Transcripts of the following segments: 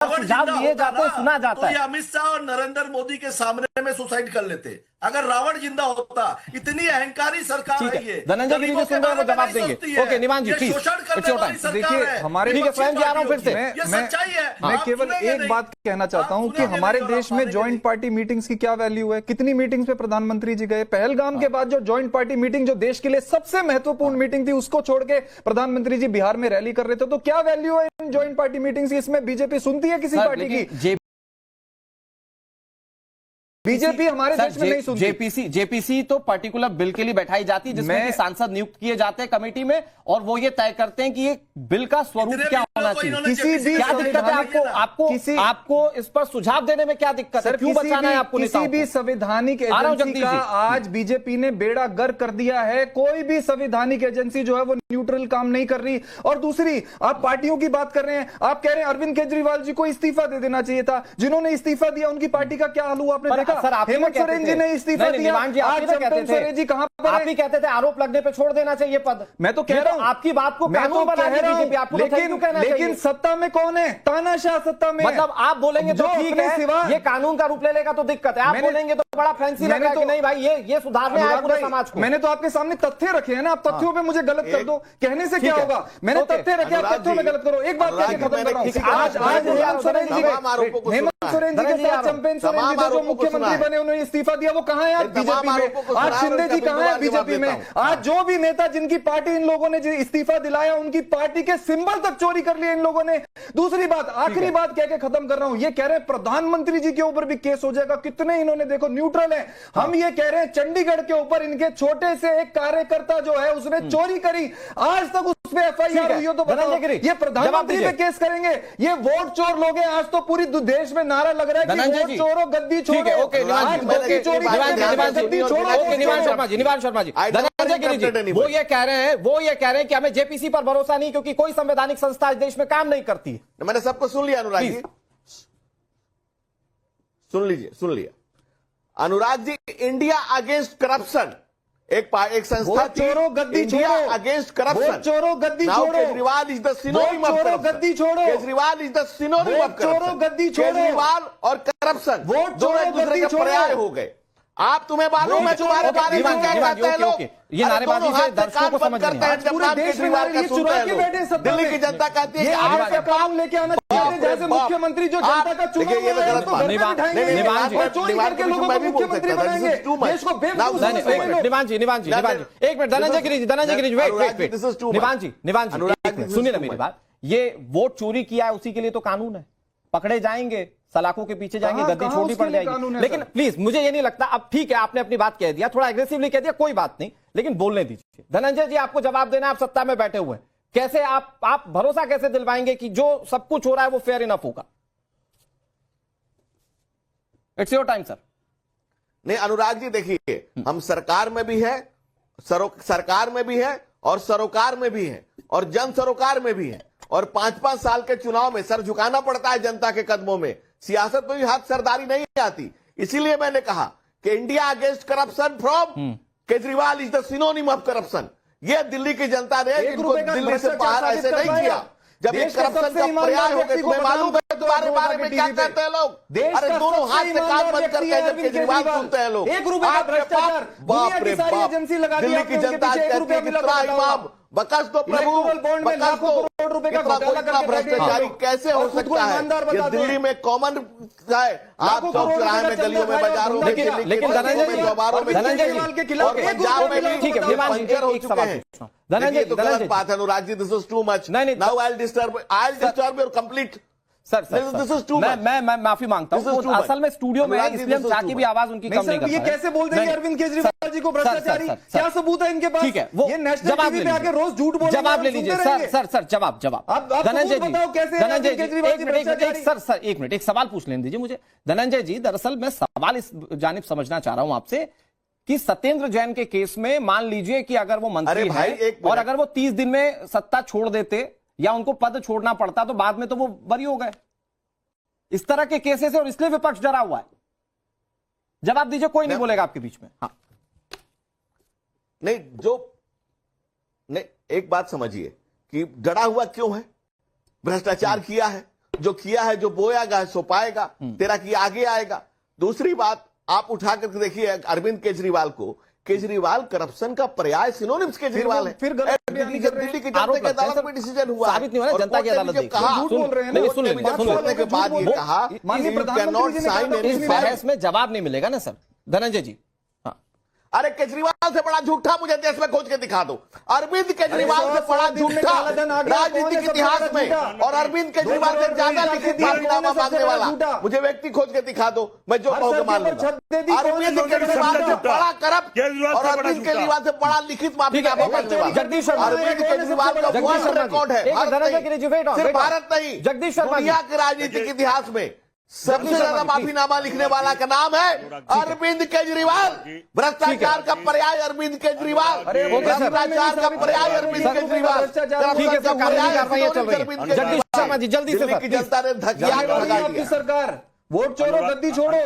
सुझाव दिए जाते, सुना जाता तो है। ये अमित शाह और नरेंद्र मोदी के सामने में सुसाइड कर लेते। अगर रावण जिंदा होता, इतनी अहंकारी सरकार है ये। धनंजय गिरी जी सुन रहे हैं, वो जवाब देंगे। ओके निवान जी प्लीज, शोषण करने वाली सरकार है। हमारे ठीक है, स्वयं जी आ रहा हूं फिर से। ये सच्चाई है। मैं केवल एक बात कहना चाहता हूं कि हमारे देश में ज्वाइंट पार्टी मीटिंग्स की क्या वैल्यू है। कितनी मीटिंग्स पे प्रधानमंत्री जी गए? पहलगाम के बाद जो ज्वाइंट पार्टी मीटिंग जो देश के लिए सबसे महत्वपूर्ण मीटिंग थी, उसको छोड़ के प्रधानमंत्री जी बिहार में रैली कर रहे थे। तो क्या वैल्यू है इन ज्वाइंट पार्टी मीटिंग्स की? इसमें बीजेपी सुनती है किसी पार्टी की? बीजेपी हमारे देश में नहीं सुनती। जेपीसी तो पर्टिकुलर बिल के लिए बैठाई जाती है, जिसमें कि सांसद नियुक्त किए जाते हैं कमेटी में, और वो ये तय करते हैं कि ये बिल का स्वरूप क्या होना चाहिए। किसी भी क्या दिक्कत है आपको इस पर सुझाव देने में क्या दिक्कत है? क्यों बचाना है आपको? किसी भी संवैधानिक एजेंसी का आज बीजेपी ने बेड़ा गर्क कर दिया है। कोई भी संवैधानिक एजेंसी जो है वो न्यूट्रल काम नहीं कर रही। और दूसरी, आप पार्टियों की बात कर रहे हैं, आप कह रहे हैं अरविंद केजरीवाल जी को इस्तीफा दे देना चाहिए था। जिन्होंने इस्तीफा दिया उनकी पार्टी का क्या हाल हुआ आपने देखा? हेमंत सोरेन जी ने इस्तीफा दिया। आज चंपेन सोरेन जी कहां पर? आप ही कहते थे आरोप लगने पे छोड़ देना चाहिए पद। मैं तो कह रहा हूं आपकी बात को मैं तो कह रहा हूं, लेकिन सत्ता में कौन है? तानाशाह सत्ता में। मतलब आप बोलेंगे तो ठीक है, ये कानून का रूप ले लेगा तो दिक्कत है। आप बोलेंगे तो बड़ा फैंसी लगेगा कि नहीं भाई ये सुधारने आए पूरे समाज को। मैंने तो आपके सामने तथ्य रखे हैं ना, आप तत्थों पे मुझे गलत कर दो, कहने से क्या होगा? मैंने तथ्य रखे, आप तथ्यों में गलत करो। एक बात कह के खत्म कर रहा हूं। आज हेमंत सोरेन जी के साथ चंपेन सोरेन जी जो मुख्यमंत्री बने, उन्होंने इस्तीफा दिया। वो कहां है आज बीजेपी में? आज शिंदे जी कहां है बीजेपी में? आज जो भी नेता जिनकी पार्टी इन लोगों ने इस्तीफा दिलाया, उनकी पार्टी के सिंबल तक चोरी कर लिए इन लोगों ने। दूसरी बात, आखिरी बात कह के खत्म कर रहा हूं, ये कह रहे हैं प्रधानमंत्री जी के ऊपर भी केस हो जाएगा। कितने इन्होंने देखो न्यूट्रल है। हम ये कह रहे हैं चंडीगढ़ के ऊपर इनके छोटे से एक कार्यकर्ता जो है उसने चोरी करी, आज तक उस पर एफआईआर हुई हो तो बताओ ये प्रधानमंत्री पे केस करेंगे? ये वोट चोर लोग हैं। आज तो पूरी देश में नारा लग रहा है कि वोट चोरो, गद्दी छोड़ो। निवान शर्मा जी, धनंजय गिरी जी वो ये कह रहे हैं कि हमें जेपीसी पर भरोसा नहीं, क्योंकि कोई संवैधानिक संस्था इस देश में काम नहीं करती है। मैंने सबको सुन लिया अनुराग जी, सुन लिया Anurag ji. India against corruption एक संस्था चोरो गद्दी इंडिया अगेंस्ट करप्शन। चोरो गद्दी छोड़ो। Kejriwal is the synonym of corruption. गद्दी छोड़ो। Kejriwal is the synonym of चोरो गद्दी छोड़ो। केजरीवाल और करप्शन दोनों एक दूसरे के पर्याय हो गए। आप तुम्हें मालूम है तुम्हारे बारे में क्या कहते हैं लोग? ये नारेबाजी से दर्शकों को समझ नहीं करते हैं जब नाम केजरीवाल का सुनते हैं लोग। दिल्ली की जनता कहती है कि आपका काम लेके आना चाहिए, जैसे मुख्यमंत्री जो जनता का चुना हुआ है उसको घर में बिठाएंगे, चोरी करके लोगों को मुख्यमंत्री बनाएंगे, देश को बेवकूफ बनाएंगे। निवान जी एक मिनट, धनंजय गिरी जी वेट, निवान जी सुनिए ना मेरी बात। ये वोट चोरी किया है उसी के लिए तो कानून है, पकड़े जाएंगे, सलाखों के पीछे जाएंगे, गद्दी छोड़नी पड़ जाएगी। लेकिन प्लीज मुझे ये नहीं लगता, अब ठीक है आपने अपनी बात कह दिया, थोड़ा एग्रेसिवली कह दिया, कोई बात नहीं, लेकिन बोलने दीजिए। धनंजय जी आपको जवाब देना, आप सत्ता में बैठे हुए हैं, कैसे आप भरोसा कैसे दिलवाएंगे कि जो सब कुछ हो रहा है वो फेयर इनफ होगा? It's your time sir. नहीं अनुराग जी देखिए, हम सरकार में भी है, सरकार में भी है और सरोकार में भी है और जन सरोकार में भी है, और 5-5 साल के चुनाव में सर झुकाना पड़ता है जनता के कदमों में। सियासत में भी हाथ सरदारी नहीं आती। इसीलिए मैंने कहा कि India against corruption from Kejriwal is the synonym of corruption. ये दिल्ली की जनता ने इनको दिल्ली से बाहर ऐसे नहीं किया। जब ये करप्शन का पर्याय हो गया, तुम्हें मालूम है तुम्हारे बारे में क्या कहते हैं लोग? अरे दोनों हाथ से कान बंद करते हैं जब केजरीवाल सुनते हैं लोग। बाप रे बाप, दिल्ली की जनता कहती है कि तेरा इमाम बकस दो प्रभु, बकस दो। इतना भ्रष्टाचारी कैसे हो सकता है? ये दिल्ली में कॉमन है। आप चौक चौराहे में, गलियों में, बाजारों में, लेकिन धनंजय के खिलाफ पंजाब में भी पंचर हो चुके हैं। धनंजय तो गलत बात है Anurag ji, this is too much. Now I will disturb your complete. Sir मैं माफी मांगता हूं, असल में स्टूडियो में है इसलिए हम चाकी भी आवाज उनकी कम नहीं कर। ये कैसे बोल देंगे अरविंद केजरीवाल जी को भ्रष्टाचारी? क्या सबूत है इनके पास? ठीक है, वो ये नेशनल टीवी पे आके रोज झूठ बोल, जवाब ले लीजिए सर जवाब धनंजय जी, धनंजय जी एक मिनट एक सवाल पूछ लेने दीजिए मुझे। धनंजय जी दरअसल मैं सवाल इस जानिब समझना चाह रहा हूं आपसे कि सत्येंद्र जैन के केस में मान लीजिए कि अगर वो मंत्री है और अगर वो 30 दिन में सत्ता छोड़ देते या उनको पद छोड़ना पड़ता तो बाद में तो वो बरी हो गए। इस तरह के केसेस है और इसलिए विपक्ष डरा हुआ है। जवाब दीजिए, कोई नहीं बोलेगा आपके बीच में। हाँ नहीं, एक बात समझिए कि डरा हुआ क्यों है? भ्रष्टाचार किया है जो किया है, जो बोयागा है सो पाएगा, तेरा किया आगे आएगा। दूसरी बात आप उठा करके देखिए अरविंद केजरीवाल को, केजरीवाल करप्शन का पर्याय सिनोनिम्स केजरीवाल है। फिर गलत बयानी कर रहे हैं। दिल्ली की जनता की अदालत में डिसीजन हुआ, साबित नहीं हो रहा, और जनता की कोर्ट ने अदालत जब देखी। कहा, झूठ बोल रहे हैं ना। कोर्ट ने भी जब सुनने के बाद ये कहा माननीय कि you प्रधानमंत्री cannot जी ने कहा sign था, any इस file। बहस में जवाब नहीं मिलेगा ना सर। धनंजय जी, हाँ, अरे केजरीवाल से बड़ा झूठा मुझे देश में खोज के दिखा दो। अरविंद केजरीवाल अरे से बड़ा 100 दिन में झूठा काला धन आ गया, कौन राजनीतिक है सबसे इतिहास बड़ा में, झूठा? और अरविंद केजरीवाल से ज्यादा लिखित माफीनामा मांगने वाला मुझे व्यक्ति खोज के दिखा दो, मैं जो हर कहोगे सर के मान ऊपर लूंगा। छत दे दी, कौन है अरविंद सबसे केजरीवाल से झूठा? बड़ा करप्ट केजरीवाल और से बड़ा अरविंद झूठा। केजरीवाल से बड़ा लिखित माफीनामा मांगने वाला जगदीश शर्मा, अरविंद केजरीवाल का जगदीश वर्ल्ड शर्मा जी, रिकॉर्ड है। एक भारत धनंजय नहीं, गिरी जी, wait on, सिर्फ wait on। भारत नहीं, जगदीश शर्मा जी। दुनिया के राजनीतिक इतिहास में सबसे शर्मा ज्यादा जी, माफीनामा लिखने वाला का नाम है अरविंद केजरीवाल। भ्रष्टाचार का पर्याय अरविंद केजरीवाल, अरे वो भ्रष्टाचार का पर्याय अरविंद केजरीवाल। ठीक है सर, कानूनी कार्रवाई चल रही है। जगदीश शर्मा जी, जल्दी से दिल्ली सर, की please। जनता ने धकिया जाने के वाली भगा आपकी दिया। सरकार, वोट छोड़ो, गद्दी छोड़ो।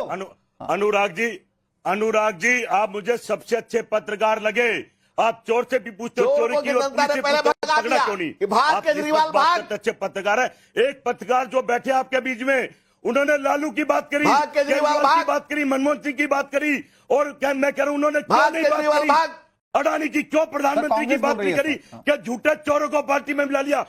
अनुराग जी, आप मुझे सबसे अच्छे पत्रकार लगे। आप चोर से भी पूछते हो, चोर चोरी को की और जनता ने पुलिस से पहले पूछते हो, भगा पकड़ा दिया क्यों नहीं? कि भाग आप जिस केजरीवाल, वक्त बात भाग। करते अच्छे पत्रकार है। एक पत्रकार जो बैठे आपके बीच में, उन्होंने लालू की बात करी, भाग केजरीवाल, की भाग। बात करी, मनमोहन सिंह की बात करी, और क्या मैं कह रहा हूं उन्होंने क्यों भाग नहीं बात केजरीवाल, करी? भाग। अडानी की क्यों प्रधानमंत्री की कांग्रेस बात बोल रही नहीं है करी? क्या झूठे चोरों को पार्टी में मिला लिया?